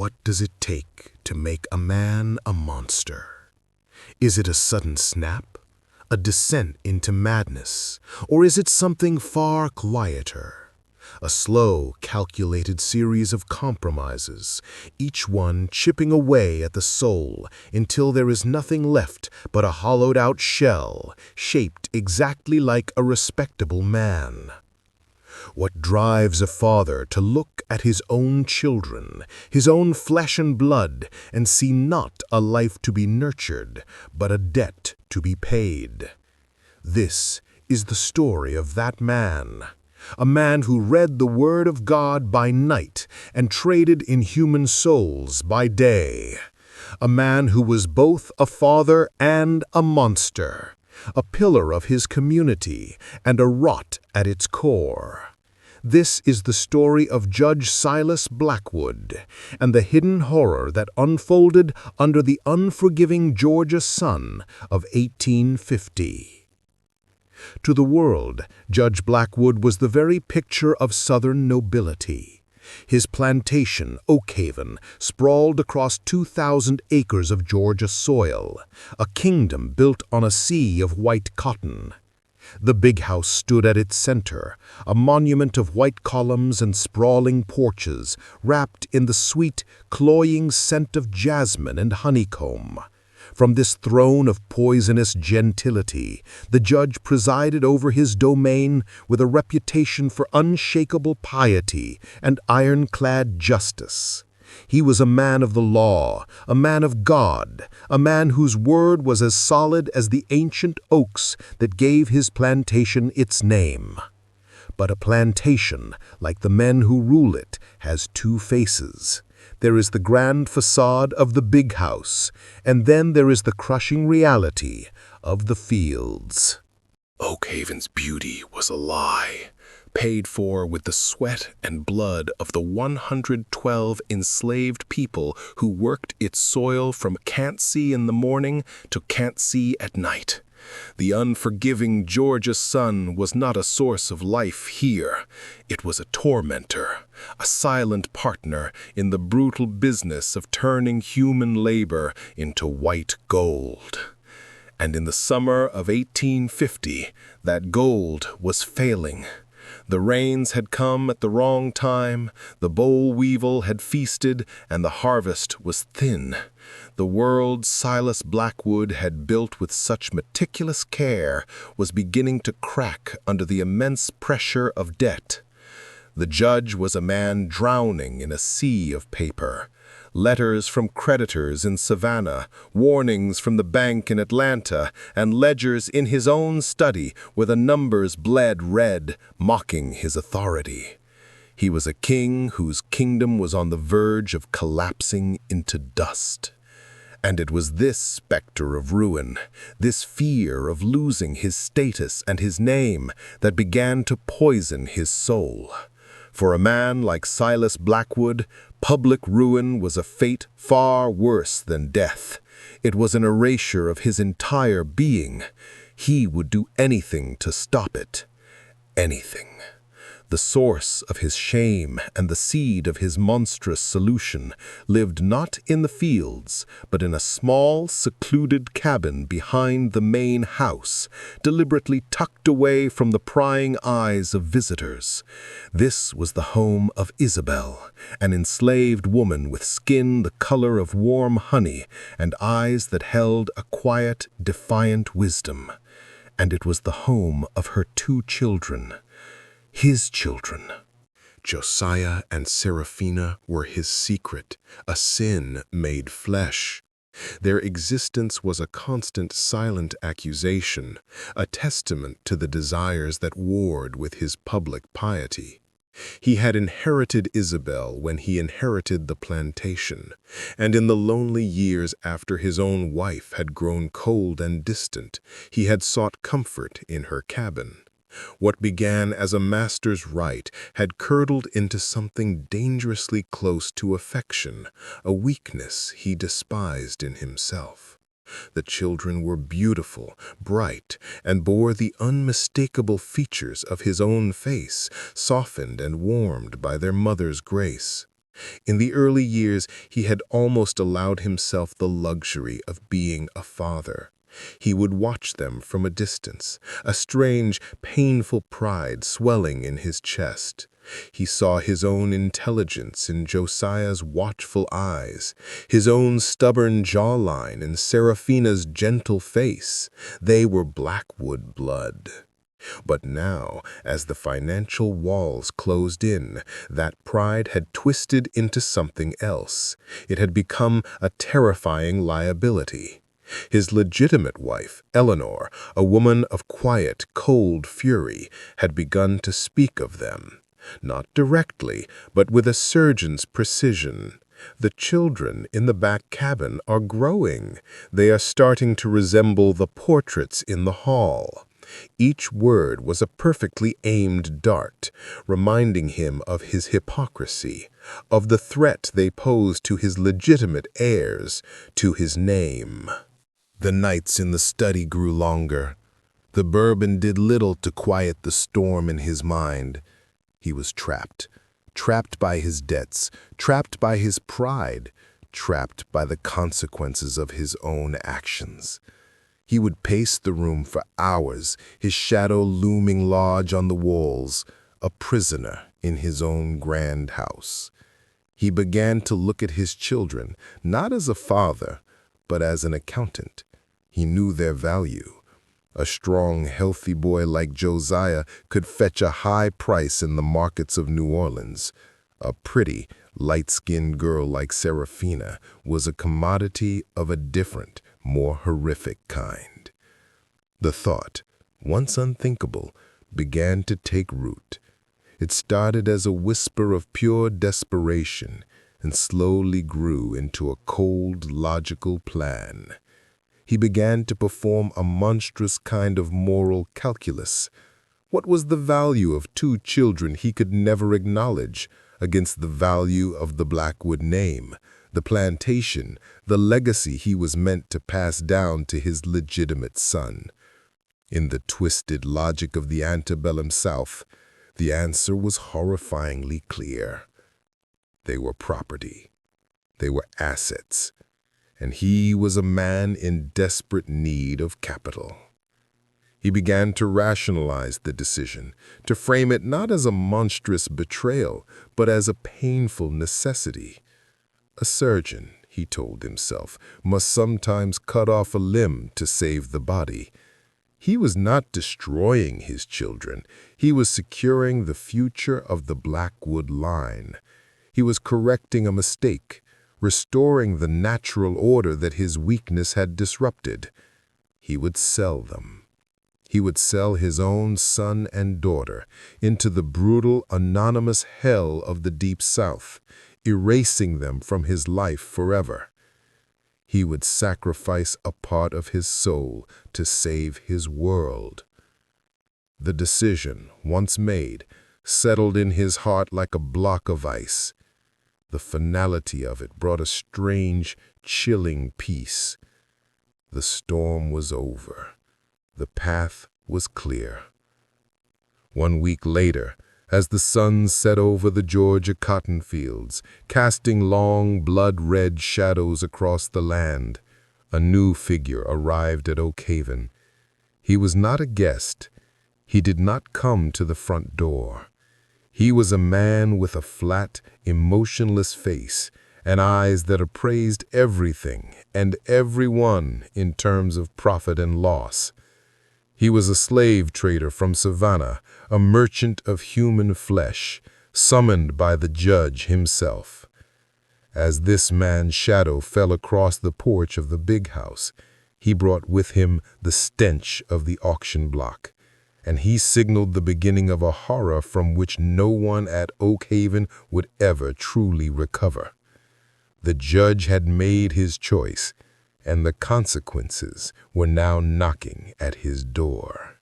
What does it take to make a man a monster? Is it a sudden snap, a descent into madness, or is it something far quieter? A slow, calculated series of compromises, each one chipping away at the soul until there is nothing left but a hollowed-out shell, shaped exactly like a respectable man. What drives a father to look at his own children, his own flesh and blood, and see not a life to be nurtured, but a debt to be paid? This is the story of that man, a man who read the Word of God by night and traded in human souls by day. A man who was both a father and a monster, a pillar of his community and a rot at its core. This is the story of Judge Silas Blackwood and the hidden horror that unfolded under the unforgiving Georgia sun of 1850. To the world, Judge Blackwood was the very picture of Southern nobility. His plantation, Oakhaven, sprawled across 2,000 acres of Georgia soil, a kingdom built on a sea of white cotton. The big house stood at its center, a monument of white columns and sprawling porches, wrapped in the sweet, cloying scent of jasmine and honeycomb. From this throne of poisonous gentility, the judge presided over his domain with a reputation for unshakable piety and ironclad justice. He was a man of the law, a man of God, a man whose word was as solid as the ancient oaks that gave his plantation its name. But a plantation, like the men who rule it, has two faces. There is the grand facade of the big house, and then there is the crushing reality of the fields. Oakhaven's beauty was a lie, paid for with the sweat and blood of the 112 enslaved people who worked its soil from can't see in the morning to can't see at night. The unforgiving Georgia sun was not a source of life here. It was a tormentor, a silent partner in the brutal business of turning human labor into white gold. And in the summer of 1850, that gold was failing. The rains had come at the wrong time, the boll weevil had feasted, and the harvest was thin. The world Silas Blackwood had built with such meticulous care was beginning to crack under the immense pressure of debt. The judge was a man drowning in a sea of paper. Letters from creditors in Savannah, warnings from the bank in Atlanta, and ledgers in his own study where the numbers bled red, mocking his authority. He was a king whose kingdom was on the verge of collapsing into dust. And it was this specter of ruin, this fear of losing his status and his name, that began to poison his soul. For a man like Silas Blackwood, public ruin was a fate far worse than death. It was an erasure of his entire being. He would do anything to stop it. Anything. The source of his shame and the seed of his monstrous solution lived not in the fields, but in a small, secluded cabin behind the main house, deliberately tucked away from the prying eyes of visitors. This was the home of Isabel, an enslaved woman with skin the color of warm honey and eyes that held a quiet, defiant wisdom. And it was the home of her two children. His children. Josiah and Seraphina were his secret, a sin made flesh. Their existence was a constant silent accusation, a testament to the desires that warred with his public piety. He had inherited Isabel when he inherited the plantation, and in the lonely years after his own wife had grown cold and distant, he had sought comfort in her cabin. What began as a master's right had curdled into something dangerously close to affection, a weakness he despised in himself. The children were beautiful, bright, and bore the unmistakable features of his own face, softened and warmed by their mother's grace. In the early years, he had almost allowed himself the luxury of being a father. He would watch them from a distance, a strange, painful pride swelling in his chest. He saw his own intelligence in Josiah's watchful eyes, his own stubborn jawline in Seraphina's gentle face. They were Blackwood blood. But now, as the financial walls closed in, that pride had twisted into something else. It had become a terrifying liability. His legitimate wife, Eleanor, a woman of quiet, cold fury, had begun to speak of them. Not directly, but with a surgeon's precision. The children in the back cabin are growing. They are starting to resemble the portraits in the hall. Each word was a perfectly aimed dart, reminding him of his hypocrisy, of the threat they posed to his legitimate heirs, to his name. The nights in the study grew longer. The bourbon did little to quiet the storm in his mind. He was trapped by his debts, trapped by his pride, trapped by the consequences of his own actions. He would pace the room for hours, his shadow looming large on the walls, a prisoner in his own grand house. He began to look at his children, not as a father, but as an accountant. He knew their value. A strong, healthy boy like Josiah could fetch a high price in the markets of New Orleans. A pretty, light-skinned girl like Seraphina was a commodity of a different, more horrific kind. The thought, once unthinkable, began to take root. It started as a whisper of pure desperation and slowly grew into a cold, logical plan. He began to perform a monstrous kind of moral calculus. What was the value of 2 children he could never acknowledge against the value of the Blackwood name, the plantation, the legacy he was meant to pass down to his legitimate son? In the twisted logic of the antebellum South, the answer was horrifyingly clear. They were property. They were assets. And he was a man in desperate need of capital. He began to rationalize the decision, to frame it not as a monstrous betrayal, but as a painful necessity. A surgeon, he told himself, must sometimes cut off a limb to save the body. He was not destroying his children. He was securing the future of the Blackwood line. He was correcting a mistake, restoring the natural order that his weakness had disrupted. He would sell them. He would sell his own son and daughter into the brutal, anonymous hell of the Deep South, erasing them from his life forever. He would sacrifice a part of his soul to save his world. The decision, once made, settled in his heart like a block of ice. The finality of it brought a strange, chilling peace. The storm was over. The path was clear. 1 week later, as the sun set over the Georgia cotton fields, casting long, blood-red shadows across the land, a new figure arrived at Oak Haven. He was not a guest. He did not come to the front door. He was a man with a flat, emotionless face and eyes that appraised everything and everyone in terms of profit and loss. He was a slave trader from Savannah, a merchant of human flesh, summoned by the judge himself. As this man's shadow fell across the porch of the big house, he brought with him the stench of the auction block, and he signaled the beginning of a horror from which no one at Oak Haven would ever truly recover. The judge had made his choice, and the consequences were now knocking at his door.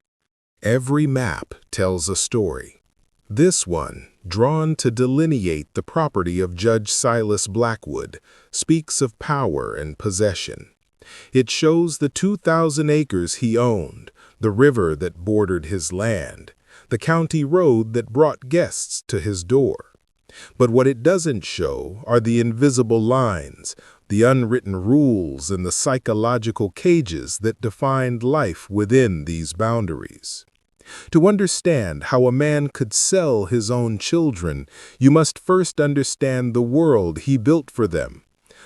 Every map tells a story. This one, drawn to delineate the property of Judge Silas Blackwood, speaks of power and possession. It shows the 2,000 acres he owned, the river that bordered his land, the county road that brought guests to his door. But what it doesn't show are the invisible lines, the unwritten rules, and the psychological cages that defined life within these boundaries. To understand how a man could sell his own children, you must first understand the world he built for them,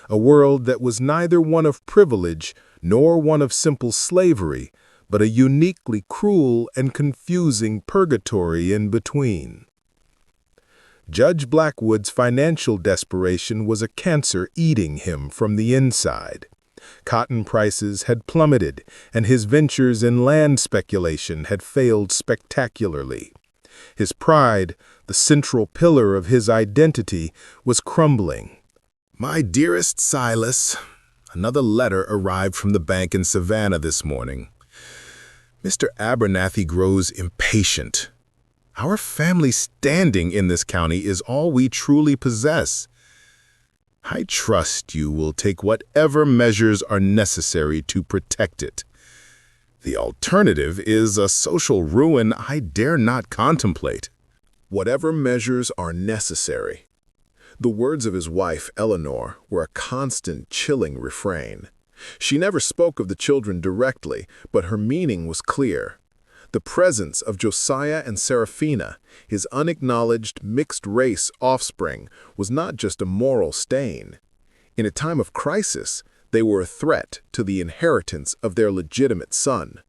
a world that was neither one of privilege nor one of simple slavery, but a uniquely cruel and confusing purgatory in between. Judge Blackwood's financial desperation was a cancer eating him from the inside. Cotton prices had plummeted, and his ventures in land speculation had failed spectacularly. His pride, the central pillar of his identity, was crumbling. "My dearest Silas," another letter arrived from the bank in Savannah this morning. "Mr. Abernathy grows impatient. Our family standing in this county is all we truly possess. I trust you will take whatever measures are necessary to protect it. The alternative is a social ruin I dare not contemplate." Whatever measures are necessary. The words of his wife, Eleanor, were a constant, chilling refrain. She never spoke of the children directly, but her meaning was clear. The presence of Josiah and Seraphina, his unacknowledged mixed-race offspring, was not just a moral stain. In a time of crisis, they were a threat to the inheritance of their legitimate son.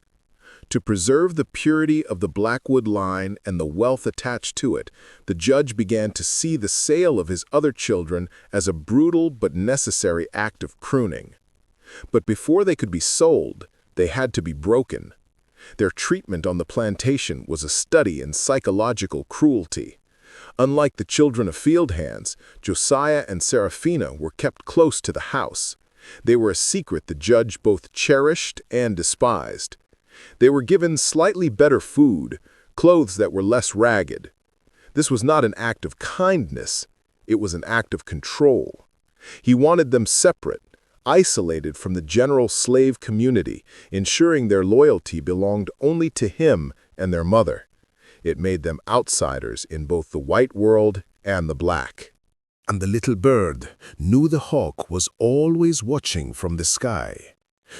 To preserve the purity of the Blackwood line and the wealth attached to it, the judge began to see the sale of his other children as a brutal but necessary act of pruning. But before they could be sold, they had to be broken. Their treatment on the plantation was a study in psychological cruelty. Unlike the children of field hands, Josiah and Seraphina were kept close to the house. They were a secret the judge both cherished and despised. They were given slightly better food, clothes that were less ragged. This was not an act of kindness, it was an act of control. He wanted them separate, isolated from the general slave community, ensuring their loyalty belonged only to him and their mother. It made them outsiders in both the white world and the black. And the little bird knew the hawk was always watching from the sky.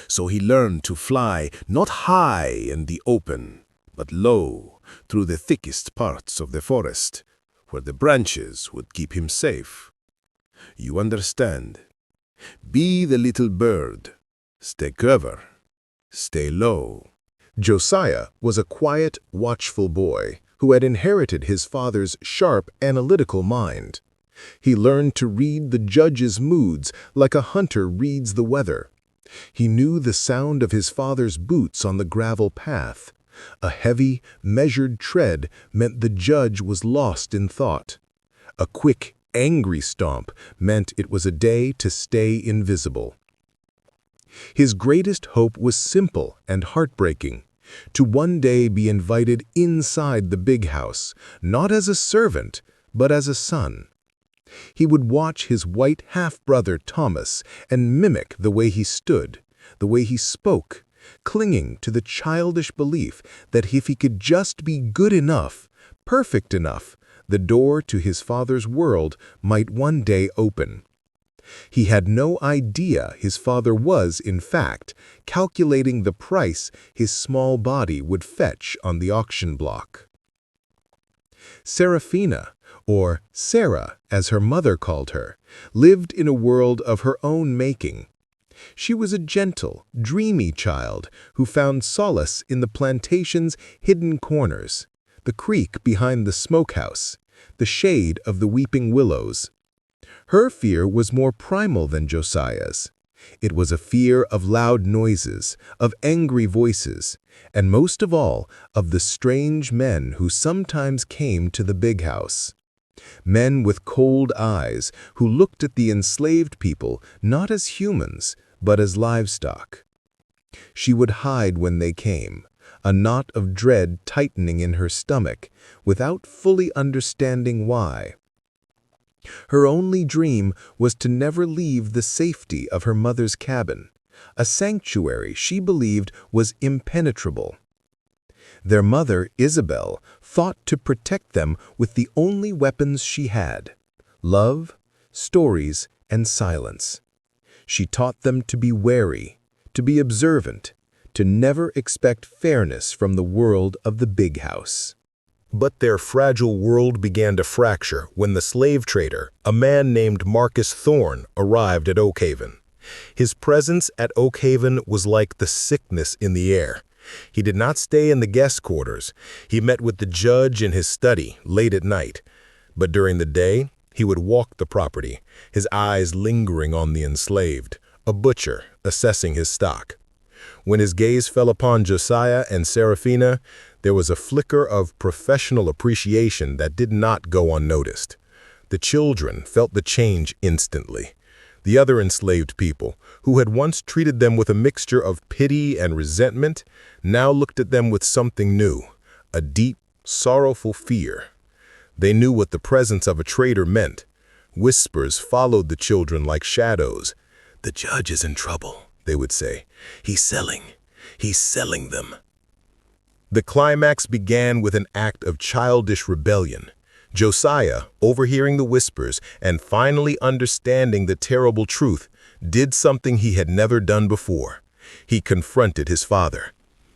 So he learned to fly not high in the open, but low through the thickest parts of the forest, where the branches would keep him safe. You understand? Be the little bird. Stay clever. Stay low. Josiah was a quiet, watchful boy who had inherited his father's sharp, analytical mind. He learned to read the judge's moods like a hunter reads the weather. He knew the sound of his father's boots on the gravel path. A heavy, measured tread meant the judge was lost in thought. A quick, angry stomp meant it was a day to stay invisible. His greatest hope was simple and heartbreaking: to one day be invited inside the big house, not as a servant, but as a son. He would watch his white half-brother Thomas and mimic the way he stood, the way he spoke, clinging to the childish belief that if he could just be good enough, perfect enough, the door to his father's world might one day open. He had no idea his father was, in fact, calculating the price his small body would fetch on the auction block. Seraphina, or Sarah as her mother called her, lived in a world of her own making. She was a gentle, dreamy child who found solace in the plantation's hidden corners, the creek behind the smokehouse, the shade of the weeping willows. Her fear was more primal than Josiah's. It was a fear of loud noises, of angry voices, and most of all, of the strange men who sometimes came to the big house. Men with cold eyes who looked at the enslaved people not as humans, but as livestock. She would hide when they came, a knot of dread tightening in her stomach, without fully understanding why. Her only dream was to never leave the safety of her mother's cabin, a sanctuary she believed was impenetrable. Their mother, Isabel, fought to protect them with the only weapons she had, love, stories, and silence. She taught them to be wary, to be observant, to never expect fairness from the world of the big house. But their fragile world began to fracture when the slave trader, a man named Marcus Thorne, arrived at Oakhaven. His presence at Oakhaven was like the sickness in the air. He did not stay in the guest quarters. He met with the judge in his study late at night. But during the day, he would walk the property, his eyes lingering on the enslaved, a butcher assessing his stock. When his gaze fell upon Josiah and Seraphina, there was a flicker of professional appreciation that did not go unnoticed. The children felt the change instantly. The other enslaved people, who had once treated them with a mixture of pity and resentment, now looked at them with something new, a deep, sorrowful fear. They knew what the presence of a traitor meant. Whispers followed the children like shadows. "The judge is in trouble," they would say. He's selling them." The climax began with an act of childish rebellion. Josiah, overhearing the whispers and finally understanding the terrible truth, did something he had never done before. He confronted his father.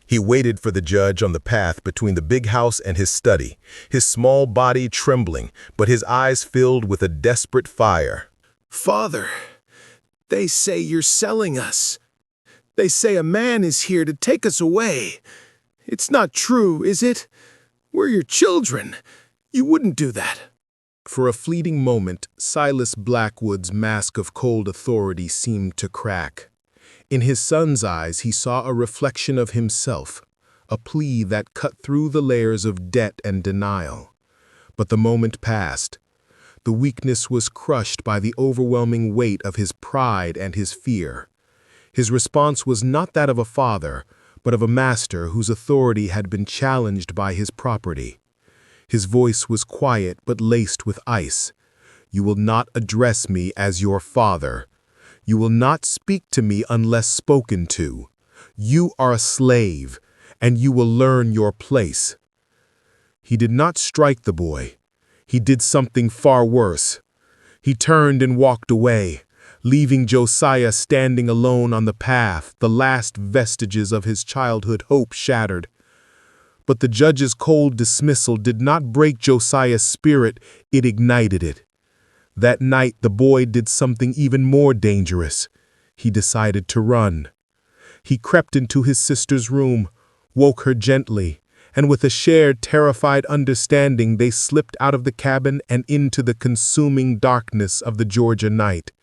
He waited for the judge on the path between the big house and his study, his small body trembling, but his eyes filled with a desperate fire. "Father, they say you're selling us. They say a man is here to take us away. It's not true, is it? We're your children. You wouldn't do that." For a fleeting moment, Silas Blackwood's mask of cold authority seemed to crack. In his son's eyes, he saw a reflection of himself, a plea that cut through the layers of debt and denial. But the moment passed. The weakness was crushed by the overwhelming weight of his pride and his fear. His response was not that of a father, but of a master whose authority had been challenged by his property. His voice was quiet but laced with ice. "You will not address me as your father. You will not speak to me unless spoken to. You are a slave, and you will learn your place." He did not strike the boy. He did something far worse. He turned and walked away, leaving Josiah standing alone on the path, the last vestiges of his childhood hope shattered. But the judge's cold dismissal did not break Josiah's spirit, it ignited it. That night the boy did something even more dangerous. He decided to run. He crept into his sister's room, woke her gently, and with a shared terrified understanding they slipped out of the cabin and into the consuming darkness of the Georgia night.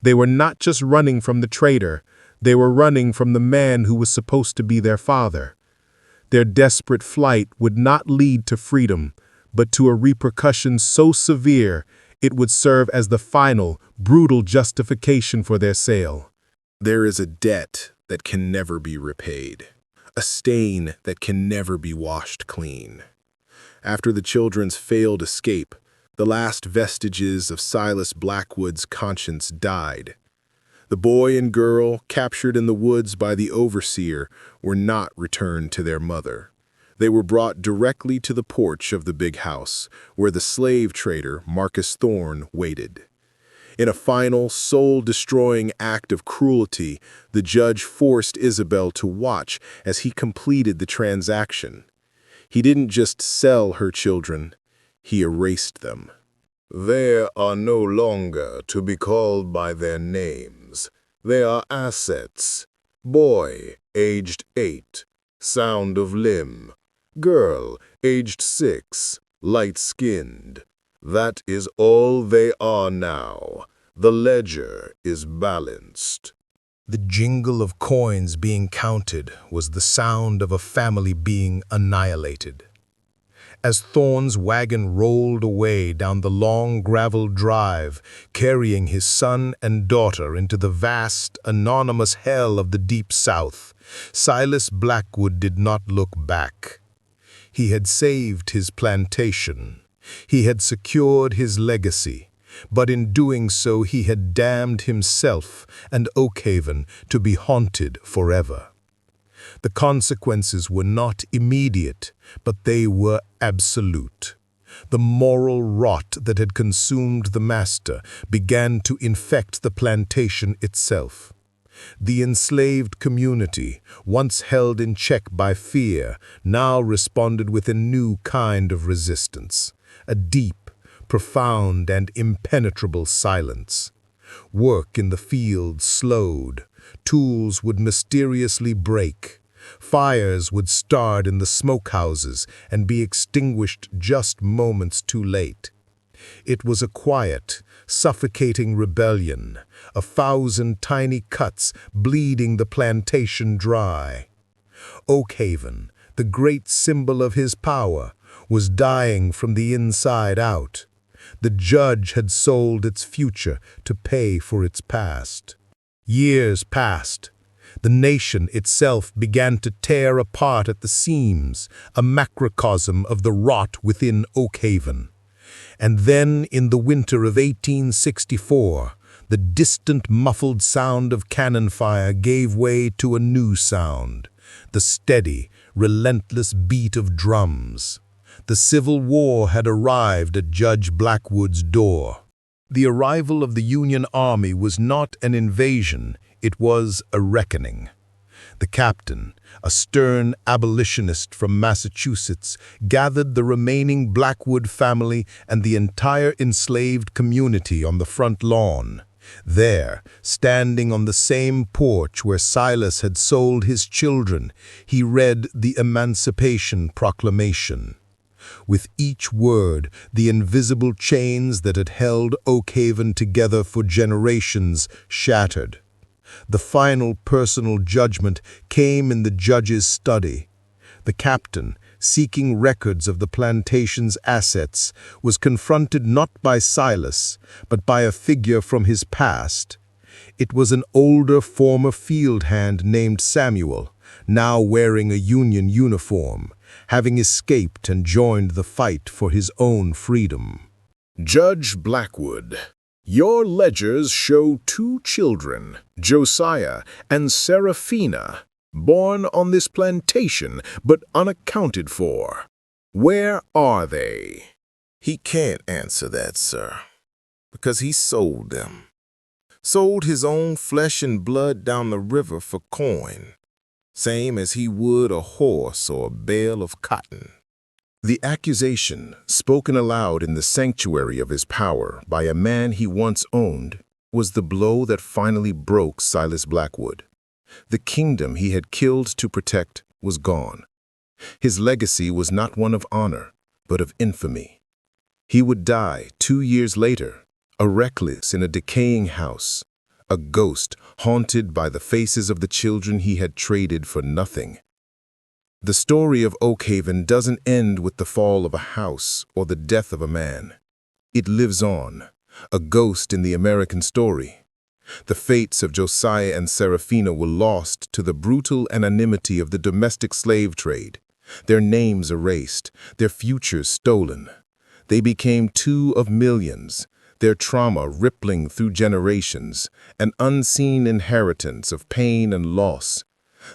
They were not just running from the traitor, they were running from the man who was supposed to be their father. Their desperate flight would not lead to freedom, but to a repercussion so severe it would serve as the final, brutal justification for their sale. There is a debt that can never be repaid, a stain that can never be washed clean. After the children's failed escape, the last vestiges of Silas Blackwood's conscience died. The boy and girl, captured in the woods by the overseer, were not returned to their mother. They were brought directly to the porch of the big house, where the slave trader, Marcus Thorne, waited. In a final, soul-destroying act of cruelty, the judge forced Isabel to watch as he completed the transaction. He didn't just sell her children, he erased them. They are no longer to be called by their names. They are assets. Boy, aged 8, sound of limb. Girl, aged 6, light-skinned. That is all they are now. The ledger is balanced. The jingle of coins being counted was the sound of a family being annihilated. As Thorne's wagon rolled away down the long gravel drive, carrying his son and daughter into the vast, anonymous hell of the Deep South, Silas Blackwood did not look back. He had saved his plantation. He had secured his legacy, but in doing so he had damned himself and Oakhaven to be haunted forever. The consequences were not immediate, but they were absolute. The moral rot that had consumed the master began to infect the plantation itself. The enslaved community, once held in check by fear, now responded with a new kind of resistance, a deep, profound, and impenetrable silence. Work in the fields slowed, tools would mysteriously break, fires would start in the smokehouses and be extinguished just moments too late. It was a quiet, suffocating rebellion, 1,000 tiny cuts bleeding the plantation dry. Oakhaven, the great symbol of his power, was dying from the inside out. The judge had sold its future to pay for its past. Years passed. The nation itself began to tear apart at the seams, a macrocosm of the rot within Oakhaven. And then, in the winter of 1864, the distant muffled sound of cannon fire gave way to a new sound, the steady, relentless beat of drums. The Civil War had arrived at Judge Blackwood's door. The arrival of the Union Army was not an invasion, it was a reckoning. The captain, a stern abolitionist from Massachusetts, gathered the remaining Blackwood family and the entire enslaved community on the front lawn. There, standing on the same porch where Silas had sold his children, he read the Emancipation Proclamation. With each word, the invisible chains that had held Oakhaven together for generations shattered. The final personal judgment came in the judge's study. The captain, seeking records of the plantation's assets, was confronted not by Silas, but by a figure from his past. It was an older former field hand named Samuel, now wearing a Union uniform, having escaped and joined the fight for his own freedom. Judge Blackwood, your ledgers show 2 children, Josiah and Seraphina, born on this plantation but unaccounted for. Where are they? He can't answer that, sir, because he sold them. Sold his own flesh and blood down the river for coin, same as he would a horse or a bale of cotton. The accusation, spoken aloud in the sanctuary of his power by a man he once owned, was the blow that finally broke Silas Blackwood. The kingdom he had killed to protect was gone. His legacy was not one of honor, but of infamy. He would die 2 years later, a recluse in a decaying house, a ghost haunted by the faces of the children he had traded for nothing. The story of Oakhaven doesn't end with the fall of a house or the death of a man. It lives on, a ghost in the American story. The fates of Josiah and Seraphina were lost to the brutal anonymity of the domestic slave trade, their names erased, their futures stolen. They became 2 of millions, their trauma rippling through generations, an unseen inheritance of pain and loss.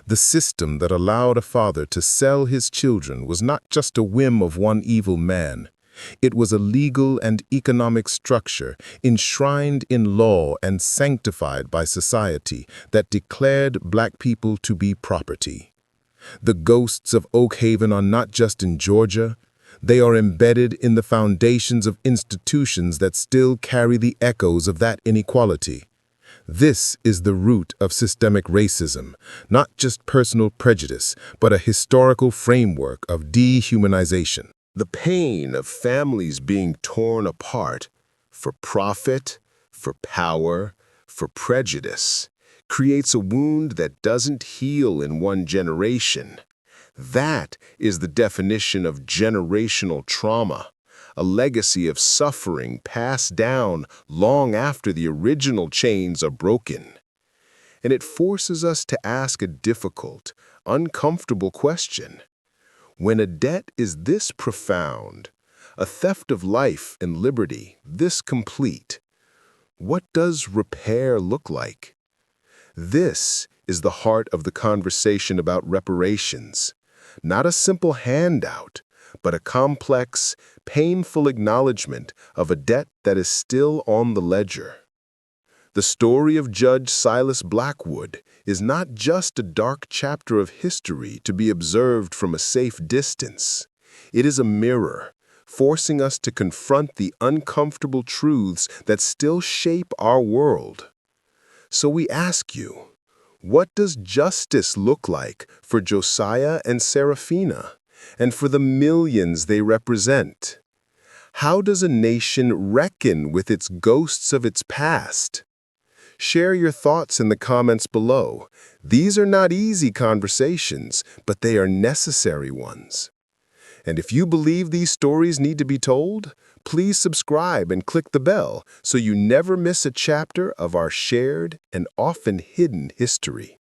The system that allowed a father to sell his children was not just a whim of one evil man. It was a legal and economic structure enshrined in law and sanctified by society that declared black people to be property. The ghosts of Oakhaven are not just in Georgia. They are embedded in the foundations of institutions that still carry the echoes of that inequality. This is the root of systemic racism, not just personal prejudice, but a historical framework of dehumanization. The pain of families being torn apart for profit, for power, for prejudice, creates a wound that doesn't heal in one generation. That is the definition of generational trauma, a legacy of suffering passed down long after the original chains are broken. And it forces us to ask a difficult, uncomfortable question. When a debt is this profound, a theft of life and liberty this complete, what does repair look like? This is the heart of the conversation about reparations, not a simple handout, but a complex, painful acknowledgement of a debt that is still on the ledger. The story of Judge Silas Blackwood is not just a dark chapter of history to be observed from a safe distance. It is a mirror, forcing us to confront the uncomfortable truths that still shape our world. So we ask you, what does justice look like for Josiah and Seraphina, and for the millions they represent? How does a nation reckon with its ghosts of its past? Share your thoughts in the comments below. These are not easy conversations, but they are necessary ones. And if you believe these stories need to be told, please subscribe and click the bell so you never miss a chapter of our shared and often hidden history.